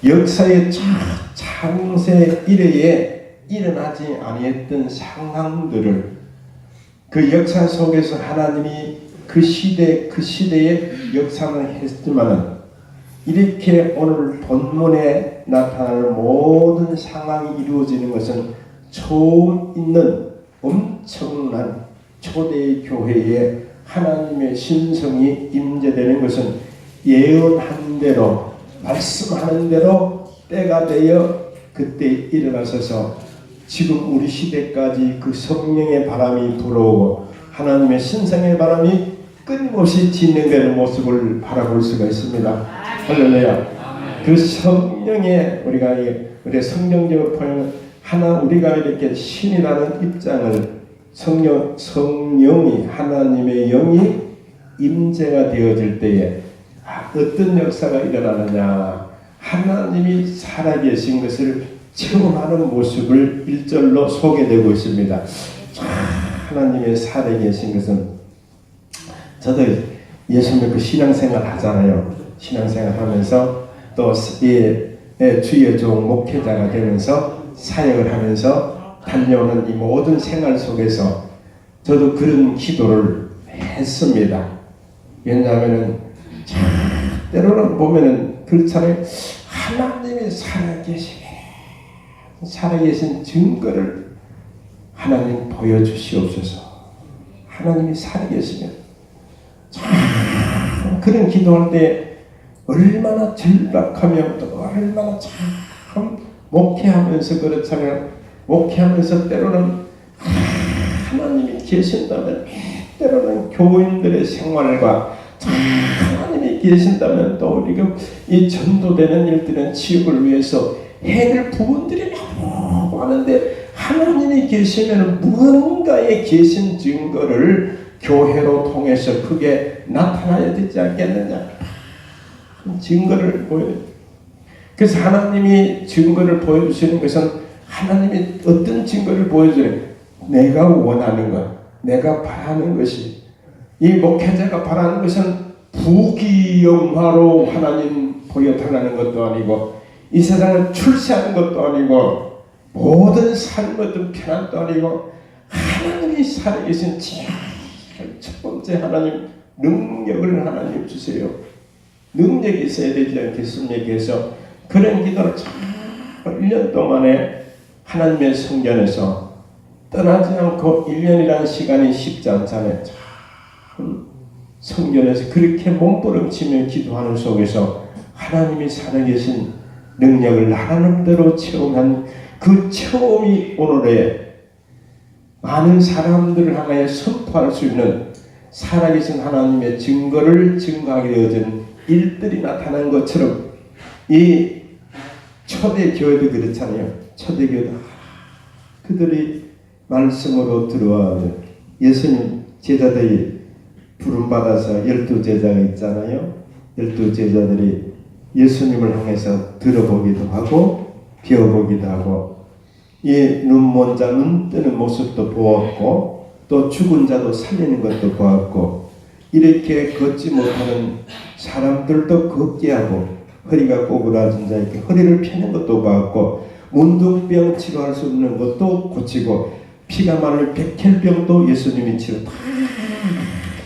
역사의 창세 이래에 일어나지 아니했던 상황들을 그 역사 속에서 하나님이 그 시대에 역사는 했지만은 이렇게 오늘 본문에 나타나는 모든 상황이 이루어지는 것은 처음 있는 엄청난 초대 교회에 하나님의 신성이 임재되는 것은 예언한 대로 말씀하는 대로 때가 되어 그때 일어나셔서 지금 우리 시대까지 그 성령의 바람이 불어오고 하나님의 신성의 바람이 끊임없이 진행되는 모습을 바라볼 수가 있습니다. 할렐루야. 그 성령의 우리가 우리 성경적으로 보면 우리가 이렇게 신이라는 입장을 성령이 하나님의 영이 임재가 되어질 때에 어떤 역사가 일어나느냐, 하나님이 살아계신 것을 체험하는 모습을 1절로 소개되고 있습니다. 하나님의 살아계신 것은 저도 예수 믿고 신앙생활 하잖아요. 신앙생활 하면서 또 주의 종 목회자가 되면서 사역을 하면서 달려오는 이 모든 생활 속에서 저도 그런 기도를 했습니다. 왜냐하면 때로는 보면은 그렇잖아요. 하나님이 살아계신 증거를 하나님 보여주시옵소서. 하나님이 살아계시면 그런 기도할 때 얼마나 절박하며 또 얼마나 참 목회하면서 그렇잖아요. 목회하면서 때로는 하나님이 계신다면, 때로는 교인들의 생활과 하나님이 계신다면 또 우리가 이 전도되는 일들은 지역을 위해서 해낼 부분들이 너무 많은데 하나님이 계시면 무언가에 계신 증거를 교회로 통해서 크게 나타나야 되지 않겠느냐. 증거를 보여요. 그래서 하나님이 증거를 보여주시는 것은 하나님이 어떤 증거를 보여주는 내가 원하는 것, 내가 바라는 것이 이 목회자가 바라는 것은 부귀영화로 하나님 보여달라는 것도 아니고 이 세상을 출세하는 것도 아니고 모든 삶의 어떤 편안도 아니고 하나님이 살아계신 첫 번째 하나님 능력을 하나님 주세요. 능력이 있어야 되지 않겠습니까? 그래서 그런 기도를 참 1년 동안에 하나님의 성전에서 떠나지 않고 1년이라는 시간이 쉽지 않잖아요. 참 성전에서 그렇게 몸부림치며 기도하는 속에서 하나님이 살아계신 능력을 나름대로 체험한 그 체험이 오늘의 많은 사람들을 향하여 선포할 수 있는 살아계신 하나님의 증거를 증거하게 되어진 일들이 나타난 것처럼 이 초대교회도 그렇잖아요. 초대교회도 그들이 말씀으로 들어와 예수님 제자들이 부름받아서 12제자가 있잖아요. 12제자들이 예수님을 향해서 들어보기도 하고 배워보기도 하고 이 눈먼 자 눈 뜨는 모습도 보았고 또 죽은 자도 살리는 것도 보았고 이렇게 걷지 못하는 사람들도 걷게 하고 허리가 꼬부라진 자에게 허리를 펴는 것도 보았고 문둥병 치료할 수 없는 것도 고치고 피가 마를 백혈병도 예수님이 치료 다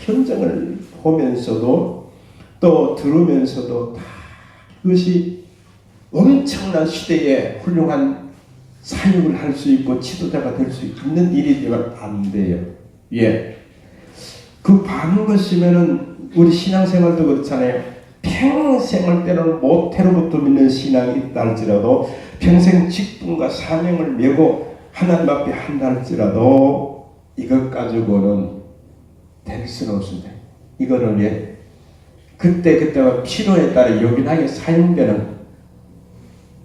현장을 보면서도 또 들으면서도 다 그것이 엄청난 시대에 훌륭한 사역을 할 수 있고 지도자가 될 수 있는 일이지만 안 돼요. 예. 그 많은 것이면은 우리 신앙생활도 그렇잖아요. 평생을 때로는 모태로부터 믿는 신앙이 있다 할지라도 평생 직분과 사명을 메고 하나님 앞에 한다 할지라도 이것 가지고는 될 수는 없습니다. 이거는 예. 그때가 필요에 따라 요긴하게 사용되는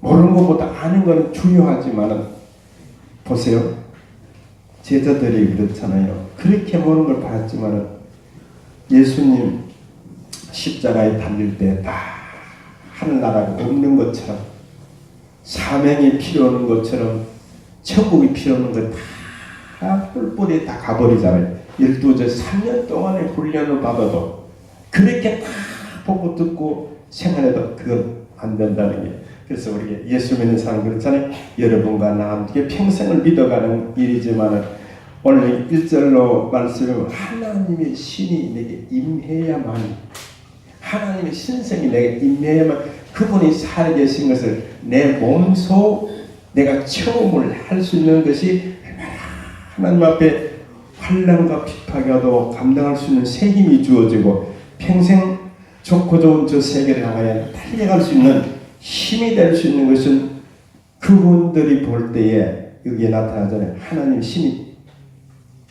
모르는 것보다 아는 것은 중요하지만은 보세요. 제자들이 그렇잖아요. 그렇게 모르는 걸 봤지만은 예수님 십자가에 달릴 때 다 하늘나라가 없는 것처럼 사명이 필요 없는 것처럼 천국이 필요 없는 것 다 뿔뿔이 다 가버리잖아요. 12절 3년 동안의 훈련을 받아도 그렇게 다 보고 듣고 생활해도 그건 안 된다는 게. 그래서 우리 예수 믿는 사람 그렇잖아요. 여러분과 나 함께 평생을 믿어가는 일이지만은 오늘 1절로 말씀은 하나님의 신이 내게 임해야만, 하나님의 신성이 내게 임해야만 그분이 살아계신 것을 내 몸소 내가 체험을 할 수 있는 것이 하나님 앞에 환난과 핍박에도 감당할 수 있는 새 힘이 주어지고 평생 좋고 좋은 저 세계를 향하여 달려갈 수 있는 힘이 될 수 있는 것은 그분들이 볼 때에 여기에 나타나잖아요. 하나님 신이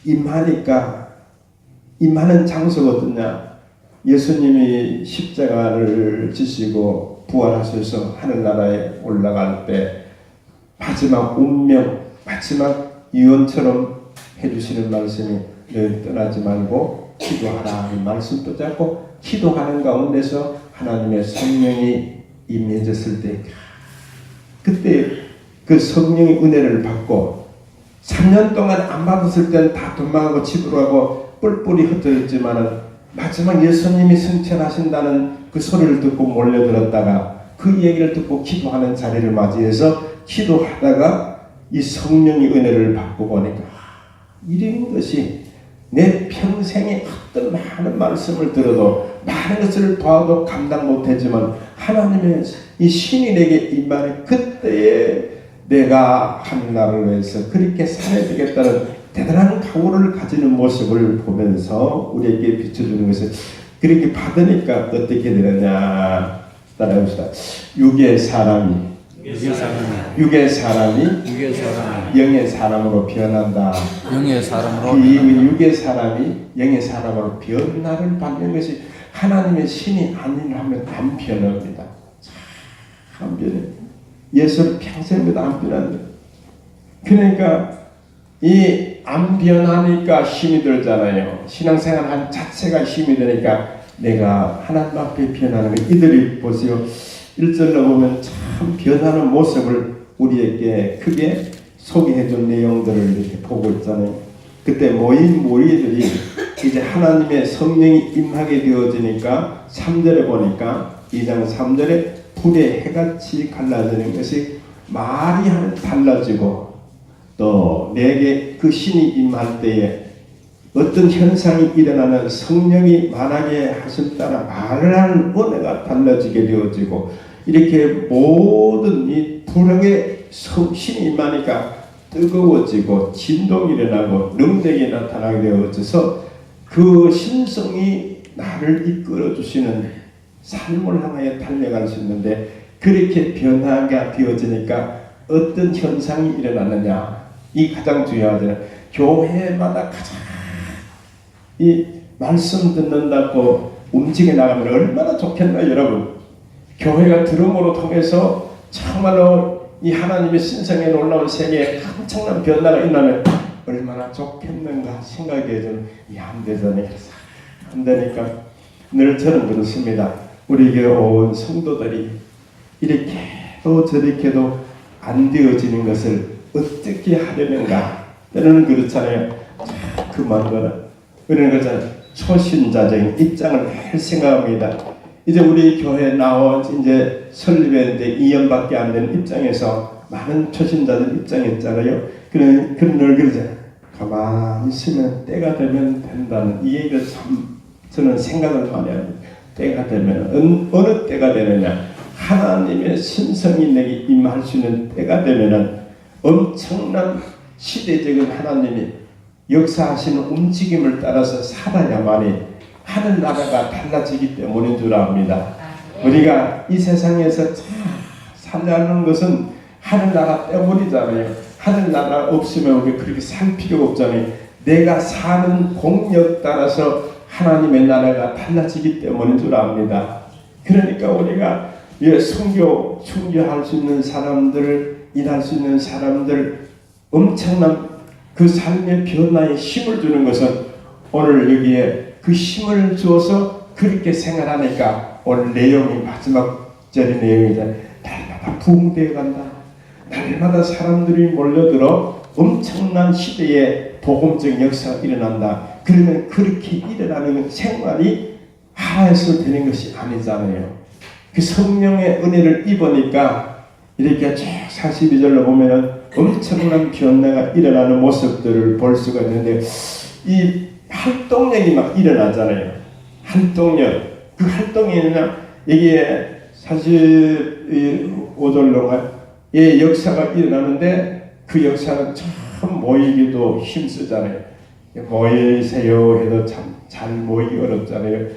임하니까, 임하는 장소가 어떠냐? 예수님이 십자가를 지시고 부활하셔서 하늘나라에 올라갈 때 마지막 운명, 마지막 유언처럼 해주시는 말씀이 늘 떠나지 말고 기도하라 하는 말씀 붙잡고 기도하는 가운데서 하나님의 성령이 임해졌을 때 그때 그 성령의 은혜를 받고 3년 동안 안 받았을 때는 다 도망하고 집으로 가고 뿔뿔이 흩어졌지만은 마지막 예수님이 승천하신다는 그 소리를 듣고 몰려들었다가 그 얘기를 듣고 기도하는 자리를 맞이해서 기도하다가 이 성령의 은혜를 받고 보니까 이런 것이 내 평생에 어떤 많은 말씀을 들어도 많은 것을 봐도 감당 못했지만 하나님의 이 신이 내게 임하는 그때에 내가 하늘나라를 위해서 그렇게 살아야 되겠다는 대단한 각오를 가지는 모습을 보면서 우리에게 비춰주는 것을 그렇게 받으니까 어떻게 되느냐 따라해봅시다. 육의 사람이 영의 사람으로 변한다. 이 육의 사람이 영의 사람으로 변화를 받는 것이 하나님의 신이 아니라면 안 변합니다. 안 변해. 예수를 평생보다 안 변한다. 그러니까 이 안 변하니까 힘이 들잖아요. 신앙생활 한 자체가 힘이 되니까 내가 하나님 앞에 변하는 거 이들이 보세요. 1절로 보면 참 변하는 모습을 우리에게 크게 소개해 준 내용들을 이렇게 보고 있잖아요. 그때 모인 무리들이 이제 하나님의 성령이 임하게 되어지니까 3절에 보니까 2장 3절에 불의 해같이 갈라지는 것이 말이 달라지고 또 내게 그 신이 임할 때에 어떤 현상이 일어나는 성령이 말하게 하심 따라 말을 하는 은혜가 달라지게 되어지고 이렇게 모든 이 불의 신이 임하니까 뜨거워지고 진동이 일어나고 능력이 나타나게 되어져서 그 신성이 나를 이끌어 주시는 삶을 향하여 달려갈 수 있는데 그렇게 변화가 되어지니까 어떤 현상이 일어나느냐 이 가장 중요하잖아요. 교회마다 가장 이 말씀 듣는다고 움직여 나가면 얼마나 좋겠나요, 여러분? 교회가 들음으로 통해서 정말로 이 하나님의 신성에 놀라운 세계에 엄청난 변화가 일어나면 얼마나 좋겠는가 생각이 좀 안 되잖아요. 안 되니까 늘 저는 그렇습니다. 우리 교회 온 성도들이 이렇게도 저렇게도 안 되어지는 것을 어떻게 하려는가? 때로는 그렇잖아요. 그만 거는 그런 거잖아요. 초신자적인 입장을 할 생각합니다. 이제 우리 교회 나온 이제 설립했는데 2년밖에 안 되는 입장에서 많은 초신자들 입장이 있잖아요. 그런 늘 그러잖아요. 가만히 있으면 때가 되면 된다는 이 얘기를 참 저는 생각을 많이 합니다. 때가 되면 어느 때가 되느냐? 하나님의 신성이 내게 임할 수 있는 때가 되면은 엄청난 시대적인 하나님이 역사하시는 움직임을 따라서 살아야만이 하늘나라가 달라지기 때문인 줄 압니다. 우리가 이 세상에서 살려는 것은 하늘나라 때문이잖아요. 하늘나라 없으면 우리 그렇게 살 필요가 없잖아요. 내가 사는 공력 따라서 하나님의 나라가 달라지기 때문인 줄 압니다. 그러니까 우리가 순교할 수 있는 사람들, 일할 수 있는 사람들 엄청난 그 삶의 변화에 힘을 주는 것은 오늘 여기에 그 힘을 주어서 그렇게 생활하니까 오늘 내용이 마지막 절의 내용이잖아요. 날마다 부흥되어 간다. 날마다 사람들이 몰려들어 엄청난 시대에 복음적 역사가 일어난다. 그러면 그렇게 일어나는 생활이 하나에서 되는 것이 아니잖아요. 그 성령의 은혜를 입으니까 이렇게 쭉 42절로 보면은 엄청난 변화가 일어나는 모습들을 볼 수가 있는데, 이 활동력이 막 일어나잖아요. 활동력. 그 활동이냐, 이게 45절로의 역사가 일어나는데, 그 역사는 참 모이기도 힘쓰잖아요. 모이세요 해도 참 잘 모이기 어렵잖아요.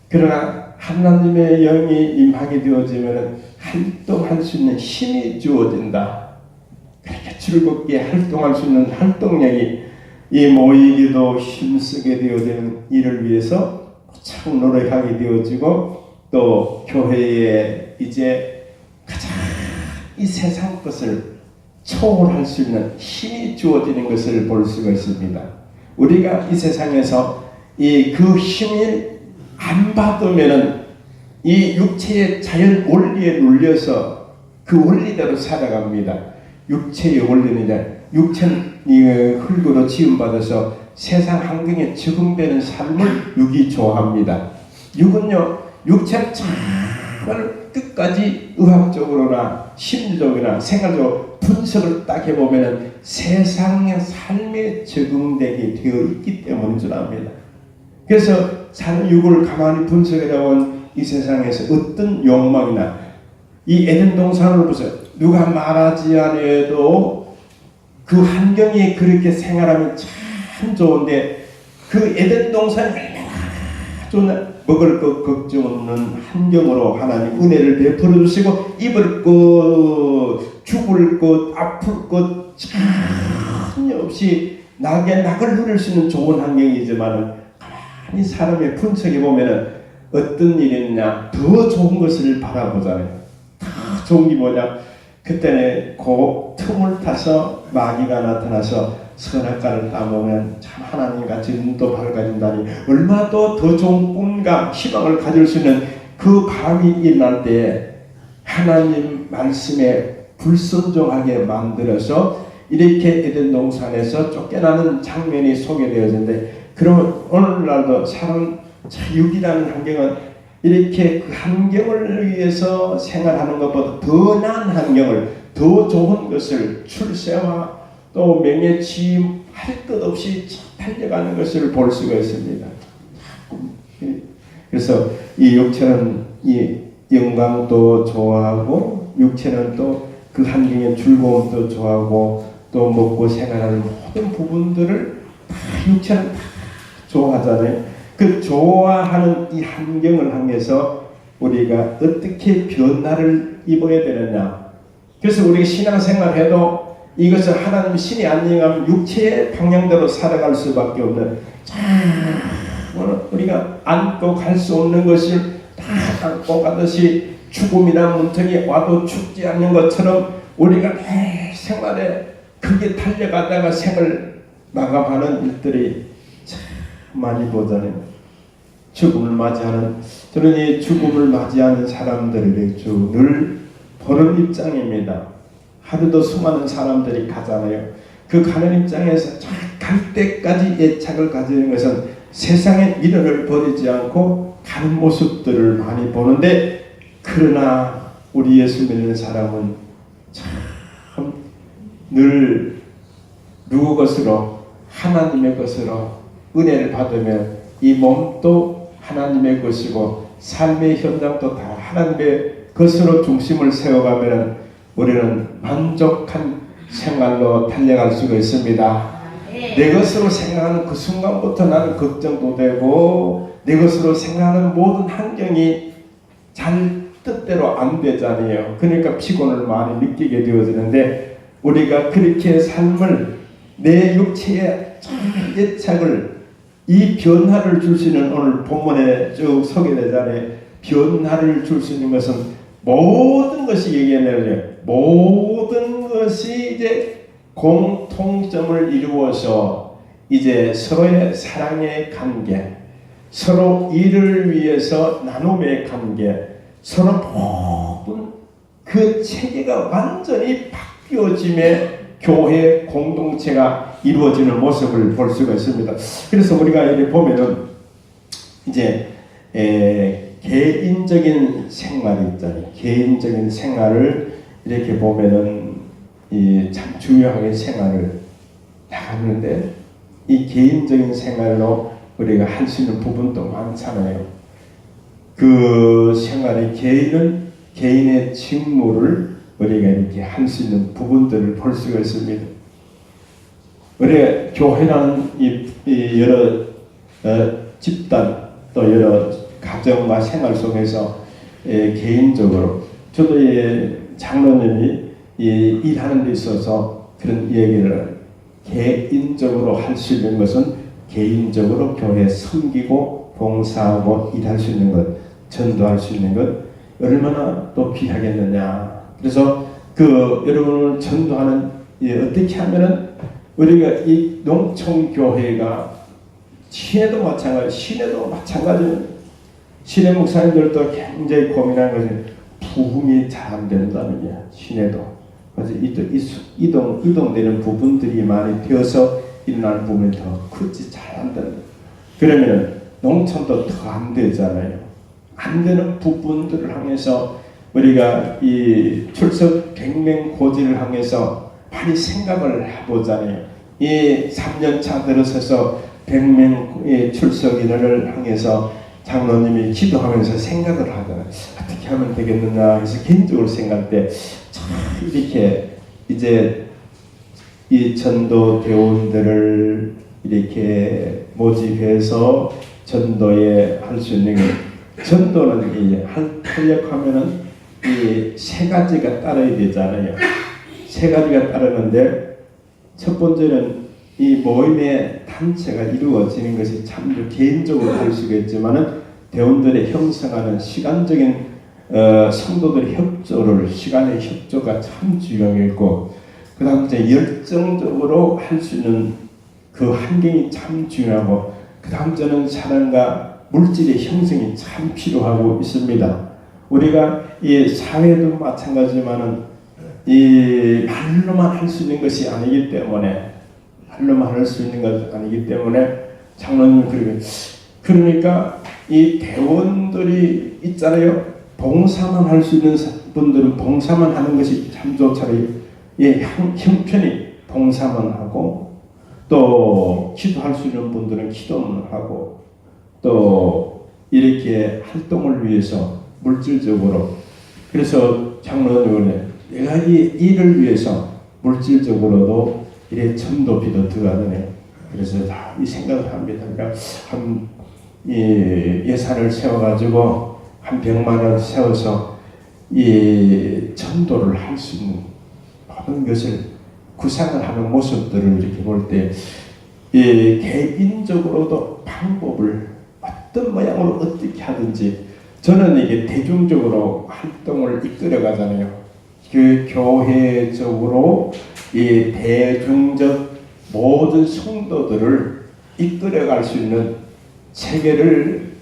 그러나 하나님의 영이 임하게 되어지면 활동할 수 있는 힘이 주어진다. 그렇게 즐겁게 활동할 수 있는 활동력이, 이 모이기도 힘쓰게 되어지는 일을 위해서 참 노력하게 되어지고, 또 교회에 이제 가장 이 세상 것을 초월할 수 있는 힘이 주어지는 것을 볼 수가 있습니다. 우리가 이 세상에서 그 힘을 안 받으면은 이 육체의 자연 원리에 눌려서 그 원리대로 살아갑니다. 육체의 원리는 육체는 흙으로 지음받아서 세상 환경에 적응되는 삶을 육이 좋아합니다. 육은요, 육체를 정말 끝까지 의학적으로나 심리적이나 생활적으로 분석을 딱 해보면 세상의 삶에 적응되게 되어 있기 때문인 줄 압니다. 그래서 사는 육을 가만히 분석해본 이 세상에서 어떤 욕망이나, 이 에덴 동산을 보세요. 누가 말하지 않아도 그 환경이 그렇게 생활하면 참 좋은데, 그 에덴 동산이 얼마나 좋나, 먹을 것 걱정 없는 환경으로 하나님 은혜를 베풀어 주시고, 입을 것, 죽을 것, 아플 것 전혀 없이 낙을 누릴 수 있는 좋은 환경이지만, 가만히 사람의 분석해 보면은 어떤 일이 있냐, 더 좋은 것을 바라보잖아요. 더 좋은 게 뭐냐, 그때는 그 틈을 타서 마귀가 나타나서 선악과를 따먹으면 참 하나님같이 눈도 밝아진다니, 얼마나 더 좋은 꿈과 희망을 가질 수 있는 그 밤이 일어날 때 하나님 말씀에 불순종하게 만들어서 이렇게 에덴 동산에서 쫓겨나는 장면이 소개되어지는데, 그러면 오늘날도 사람 육이라는 환경은 이렇게 그 환경을 위해서 생활하는 것보다 더 나은 환경을, 더 좋은 것을, 출세와 또 명예, 취임 할 것 없이 달려가는 것을 볼 수가 있습니다. 그래서 이 육체는 이 영광도 좋아하고, 육체는 또 그 환경의 즐거움도 좋아하고, 또 먹고 생활하는 모든 부분들을 다 육체는 다 좋아하잖아요. 그 좋아하는 이 환경을 향해서 우리가 어떻게 변화를 입어야 되느냐. 그래서 우리가 신앙생활해도 이것은 하나님 신이 아니면 육체의 방향대로 살아갈 수밖에 없는, 우리가 안고 갈 수 없는 것이 다 안고 가듯이 죽음이나 문턱이 와도 죽지 않는 것처럼 우리가 매 생활에 크게 달려가다가 생을 마감하는 일들이 참 많이 보잖아요. 죽음을 맞이하는, 저는 이 죽음을 맞이하는 사람들을 늘 보는 입장입니다. 하루도 수많은 사람들이 가잖아요. 그 가는 입장에서 갈 때까지 애착을 가지는 것은 세상의 미련을 버리지 않고 가는 모습들을 많이 보는데, 그러나 우리 예수 믿는 사람은 참 늘 누구 것으로, 하나님의 것으로 은혜를 받으면 이 몸도 하나님의 것이고 삶의 현장도 다 하나님의 것으로 중심을 세워가면 우리는 만족한 생활로 달려갈 수가 있습니다. 내 것으로 생각하는 그 순간부터 나는 걱정도 되고, 내 것으로 생각하는 모든 환경이 잘 뜻대로 안 되잖아요. 그러니까 피곤을 많이 느끼게 되어지는데, 우리가 그렇게 삶을, 내 육체의 애착을, 이 변화를 줄 수 있는, 오늘 본문에 쭉 소개되잖아요. 변화를 줄 수 있는 것은 모든 것이 얘기하네요. 모든 것이 이제 공통점을 이루어서 이제 서로의 사랑의 관계, 서로 일을 위해서 나눔의 관계, 서로 모든 그 체계가 완전히 바뀌어짐에 교회 공동체가 이루어지는 모습을 볼 수가 있습니다. 그래서 우리가 이렇게 보면은 이제 개인적인 생활이 있잖아요. 개인적인 생활을 이렇게 보면은 참 중요하게 생활을 나가는데 이 개인적인 생활로 우리가 할 수 있는 부분도 많잖아요. 그 생활의 개인의 직무를 우리가 이렇게 할 수 있는 부분들을 볼 수가 있습니다. 우리 교회라는 여러 집단 또 여러 가정과 생활 속에서 개인적으로 저도 장로님이 일하는 데 있어서 그런 얘기를 개인적으로 할 수 있는 것은 개인적으로 교회에 섬기고 봉사하고 일할 수 있는 것, 전도할 수 있는 것 얼마나 또 귀하겠느냐. 그래서 여러분을 전도하는 어떻게 하면은 우리가 이 농촌교회가 시내도 마찬가지입니다. 시내 목사님들도 굉장히 고민하는 것이 부흥이 잘 안 된다는 게 시내도. 그래서 이동되는 부분들이 많이 되어서 일어나는 부분이 더 크지 잘 안 된다. 그러면 농촌도 더 안 되잖아요. 안 되는 부분들을 향해서 우리가 이 출석 100명 고지를 향해서 많이 생각을 해보잖아요. 이 3년차 들어서서 100명 출석 인원을 향해서 장로님이 기도하면서 생각을 하잖아요. 어떻게 하면 되겠느냐 해서 개인적으로 생각할 때 참 이렇게 이제 이 전도 대원들을 이렇게 모집해서 전도에 할 수 있는 전도는 하려하면은 이 세 가지가 따라야 되잖아요. 세 가지가 따르는데 첫 번째는 이 모임의 단체가 이루어지는 것이 참 개인적으로 할 수가 있지만은 대원들의 형성하는 시간적인 성도들의 시간의 협조가 참 중요했고, 그 다음 이제 열정적으로 할 수 있는 그 환경이 참 중요하고, 그 다음 저는 사랑과 물질의 형성이 참 필요하고 있습니다. 우리가 이 사회도 마찬가지지만은 이 말로만 할 수 있는 것이 아니기 때문에 장로님 그러니까 이 대원들이 있잖아요. 봉사만 할 수 있는 분들은 봉사만 하는 것이 참 좋잖아요. 형편이 봉사만 하고 또 기도할 수 있는 분들은 기도만 하고 또 이렇게 활동을 위해서 물질적으로, 그래서 장로님은 내가 이 일을 위해서 물질적으로도 이래 전도비도 들어가네요. 그래서 다 이 생각을 합니다. 그러니까 예산을 세워가지고 한 100만 원 세워서 이 전도를 할 수 있는 모든 것을 구상을 하는 모습들을 이렇게 볼 때 개인적으로도 방법을 어떤 모양으로 어떻게 하든지, 저는 이게 대중적으로 활동을 이끌어가잖아요. 그 교회적으로 이 대중적 모든 성도들을 이끌어갈 수 있는 체계를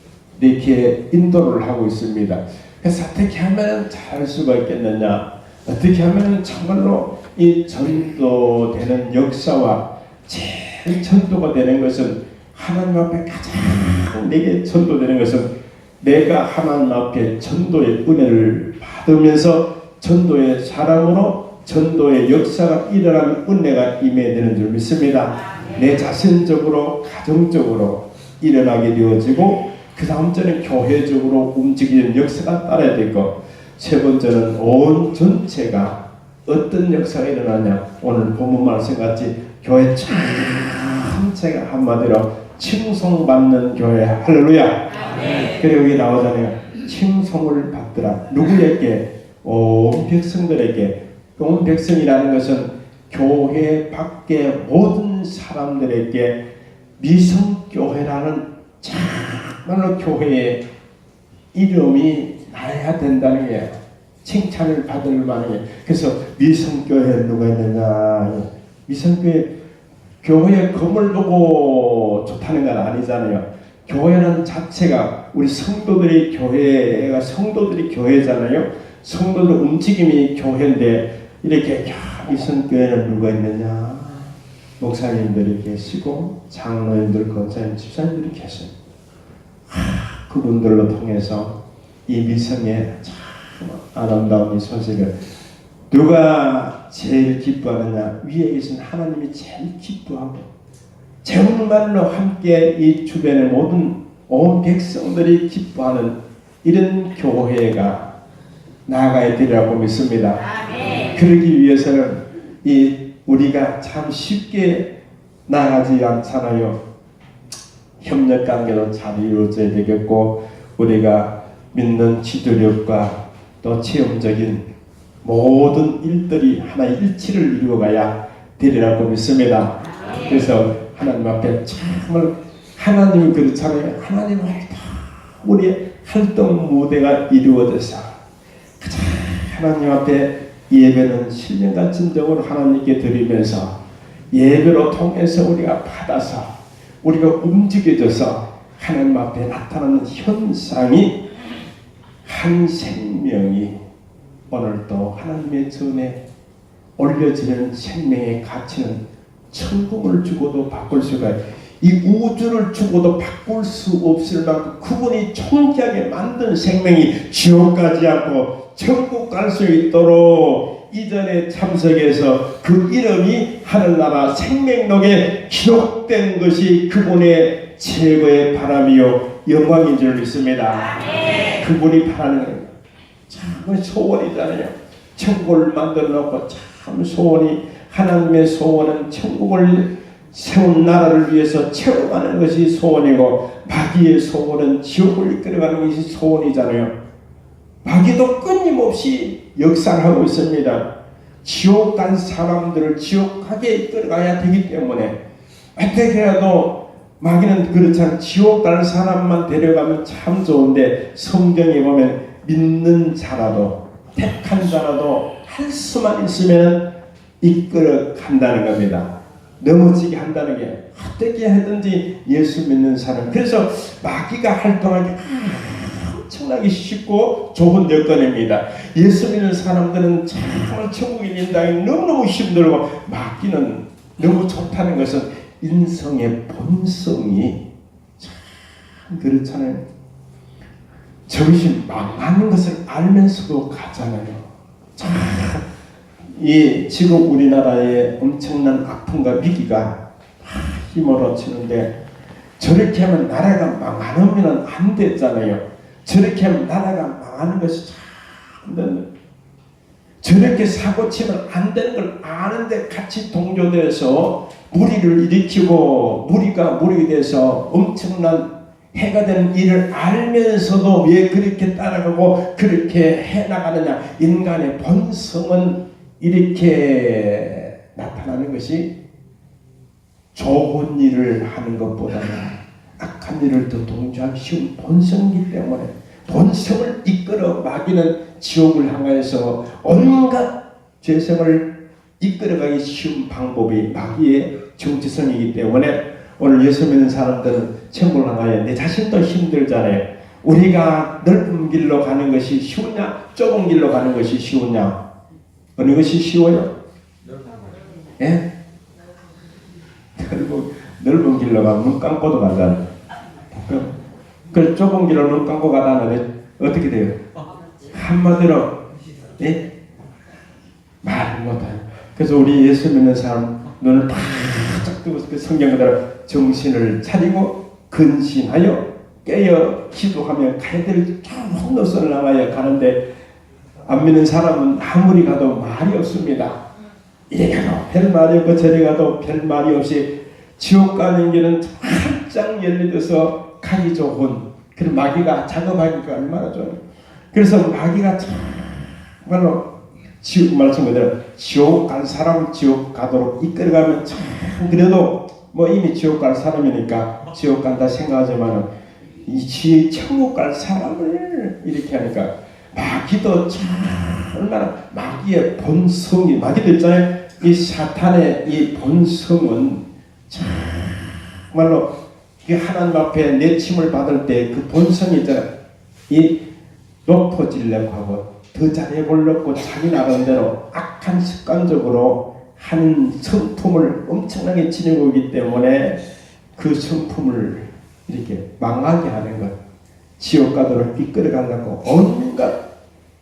이렇게 인도를 하고 있습니다. 그래서 어떻게 하면 잘 수가 있겠느냐, 어떻게 하면 정말로 이 전도되는 역사와 제일 전도가 되는 것은 하나님 앞에 가장 내게 전도되는 것은 내가 하나님 앞에 전도의 은혜를 받으면서 전도의 사람으로 전도의 역사가 일어나는 은혜가 임해야 되는 줄 믿습니다. 내 자신적으로 가정적으로 일어나게 되어지고, 그 다음 저는 교회적으로 움직이는 역사가 따라야 될 것. 세 번째는 온 전체가 어떤 역사가 일어나냐, 오늘 본문 말씀같이 교회 전체가 한마디로 칭송받는 교회. 할렐루야. 그리고 여기 나오잖아요. 칭송을 받더라. 누구에게? 온 백성들에게. 온 백성이라는 것은 교회 밖의 모든 사람들에게 미성교회라는 정말로 교회의 이름이 나야 된다는 게 칭찬을 받을 만한. 그래서 미성교회 누가 있느냐, 미성교회 교회의 건물 보고 좋다는 건 아니잖아요. 교회는 자체가 우리 성도들이 교회가 성도들이 교회잖아요. 성도들 움직임이 교회인데 이렇게 미성교회는 누가 있느냐? 목사님들이 계시고 장로님들, 권사님, 집사님들이 계세요. 그분들로 통해서 이 미성의 참 아름다운 이 소식을 누가 제일 기뻐하느냐? 위에 계신 하나님이 제일 기뻐하고 정말로 함께 이 주변의 모든 온 백성들이 기뻐하는 이런 교회가 나아가야 되리라고 믿습니다. 그러기 위해서는 우리가 참 쉽게 나아가지 않잖아요. 협력관계도 잘 이루어져야 되겠고 우리가 믿는 지도력과 또 체험적인 모든 일들이 하나의 일치를 이루어가야 되리라고 믿습니다. 그래서 하나님 앞에 정말 하나님이 그렇잖아요. 하나님 앞에 우리의 활동 무대가 이루어져서 하나님 앞에 예배는 신령과 진정으로 하나님께 드리면서 예배로 통해서 우리가 받아서 우리가 움직여져서 하나님 앞에 나타나는 현상이 한 생명이 오늘도 하나님의 전에 올려지는 생명의 가치는 천국을 주고도 바꿀 수가 이 우주를 주고도 바꿀 수 없을 만큼 그분이 존귀하게 만든 생명이 지옥 가지 않고 천국 갈 수 있도록 이전에 참석해서 그 이름이 하늘나라 생명록에 기록된 것이 그분의 최고의 바람이요 영광인 줄 믿습니다. 그분이 바라는 거예요. 참 소원이잖아요. 천국을 만들어 놓고 참 소원이 하나님의 소원은 천국을 세운 나라를 위해서 채워가는 것이 소원이고 마귀의 소원은 지옥을 이끌어가는 것이 소원이잖아요. 마귀도 끊임없이 역사하고 있습니다. 지옥 간 사람들을 지옥 가게 이끌어가야 되기 때문에 어떻게 해도 마귀는 그렇잖아요. 지옥 갈 사람만 데려가면 참 좋은데 성경에 보면 믿는 자라도 택한 자라도 할 수만 있으면 이끌어 간다는 겁니다. 넘어지게 한다는 게 어떻게 하든지 예수 믿는 사람. 그래서 마귀가 활동하기 엄청나게 쉽고 좋은 여건입니다. 예수 믿는 사람들은 정말 천국에 인다기 너무너무 힘들고 마귀는 너무 좋다는 것은 인성의 본성이 참 그렇잖아요. 저것이 망하는 것을 알면서도 가잖아요. 참 지금 우리나라의 엄청난 아픔과 위기가 힘으로 치는데 저렇게 하면 나라가 망하면 안 됐잖아요. 저렇게 하면 나라가 망하는 것이 참 저렇게 사고치면 안 되는 걸 아는데 같이 동조돼서 무리를 일으키고 무리가 돼서 엄청난 해가 되는 일을 알면서도 왜 그렇게 따라가고 그렇게 해나가느냐. 인간의 본성은 이렇게 나타나는 것이 좋은 일을 하는 것보다는 악한 일을 더 동조하기 쉬운 본성이기 때문에 본성을 이끌어 마귀는 지옥을 향하여서 온갖 죄성을 이끌어가기 쉬운 방법이 마귀의 정체성이기 때문에 오늘 예수 믿는 사람들은 천국을 향하여 내 자신도 힘들잖아요. 우리가 넓은 길로 가는 것이 쉬우냐 좁은 길로 가는 것이 쉬우냐 어느 것이 쉬워요? 예? 넓은 길로 가면 눈 감고도 가잖아요. 그 좁은 길로 눈 감고 가다는 어떻게 돼요? 한마디로 예? 말 못해요. 그래서 우리 예수 믿는 사람 눈을 바짝 뜨고 그 성경 그대로 정신을 차리고 근신하여 깨어 기도하며 가야 될 좁은 노선을 나가야 가는데 안 믿는 사람은 아무리 가도 말이 없습니다. 이래 가도 별 말이 없고 저래 가도 별 말이 없이 지옥 가는 길은 활짝 열려져서 가기 좋은 그런 마귀가 작업하니까 얼마나 좋아요. 그래서 마귀가 정말로 지옥 말씀 그대로 지옥 간 사람을 지옥 가도록 이끌어가면 참 그래도 뭐 이미 지옥 갈 사람이니까 지옥 간다 생각하지만 이 천국 갈 사람을 이렇게 하니까 마귀도 참 얼마나 마귀의 마귀도 있잖아요. 이 사탄의 이 본성은 정말로 하나님 앞에 내침을 받을 때 그 본성이 있잖아요. 이 높아지려고 하고 더 잘해보려고 자기 나름대로 악한 습관적으로 하는 성품을 엄청나게 지니고 있기 때문에 그 성품을 이렇게 망하게 하는 것. 지옥 가도록 이끌어 가려고 온갖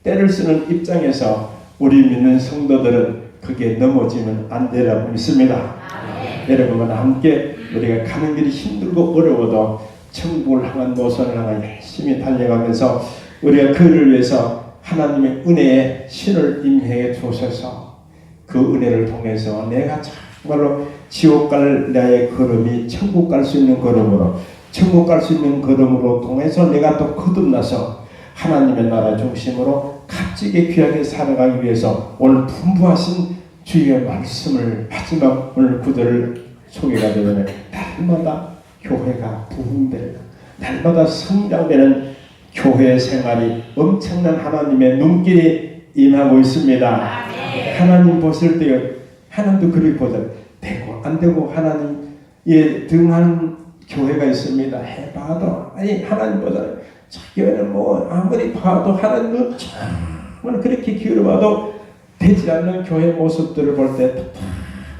때를 쓰는 입장에서 우리 믿는 성도들은 그게 넘어지면 안 되라고 믿습니다. 여러분과 함께 우리가 가는 길이 힘들고 어려워도 천국을 향한 노선을 향해 열심히 달려가면서 우리가 그를 위해서 하나님의 은혜의 신을 임해 주셔서 그 은혜를 통해서 내가 정말로 지옥 갈 나의 걸음이 천국 갈 수 있는 걸음으로, 천국 갈 수 있는 걸음으로 통해서 내가 또 거듭나서 하나님의 나라 중심으로 값지게 귀하게 살아가기 위해서 오늘 분부하신 주의 말씀을 마지막 오늘 구절을 소개가 되면 날마다 교회가 부흥되는, 날마다 성장되는 교회 생활이 엄청난 하나님의 눈길이 임하고 있습니다. 하나님 보실 때 하나님도 그리 보자. 되고 안 되고 하나님에 등한 교회가 있습니다. 해봐도 아니 하나님 보자. 저 교회는 뭐 아무리 봐도 하나님은 정말 그렇게 기울여봐도 되지 않는 교회 모습들을 볼 때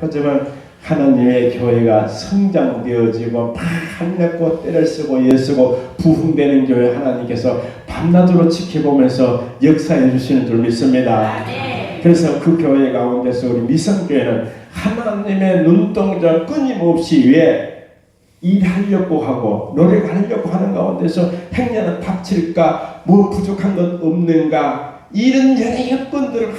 하지만 하나님의 교회가 성장되어지고 한맺고 때를 쓰고 예쓰고 부흥되는 교회 하나님께서 밤낮으로 지켜보면서 역사해 주시는 줄 믿습니다. 그래서 그 교회 가운데서 우리 미성교회는 하나님의 눈동자 끊임없이 왜 일하려고 하고 노력하려고 하는 가운데서 행여나 닥칠까 뭐 부족한 것 없는가 이런 여러 여건들을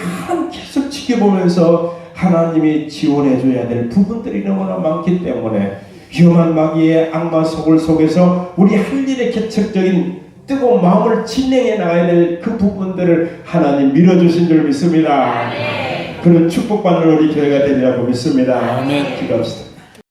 계속 지켜보면서 하나님이 지원해 줘야 될 부분들이 너무나 많기 때문에 위험한 마귀의 악마 소굴 속에서 우리 할 일의 개척적인 뜨거운 마음을 진행해 나가야 될 그 부분들을 하나님 밀어주신 줄 믿습니다. 그런 축복받는 우리 교회가 되리라고 믿습니다. 기도합시다.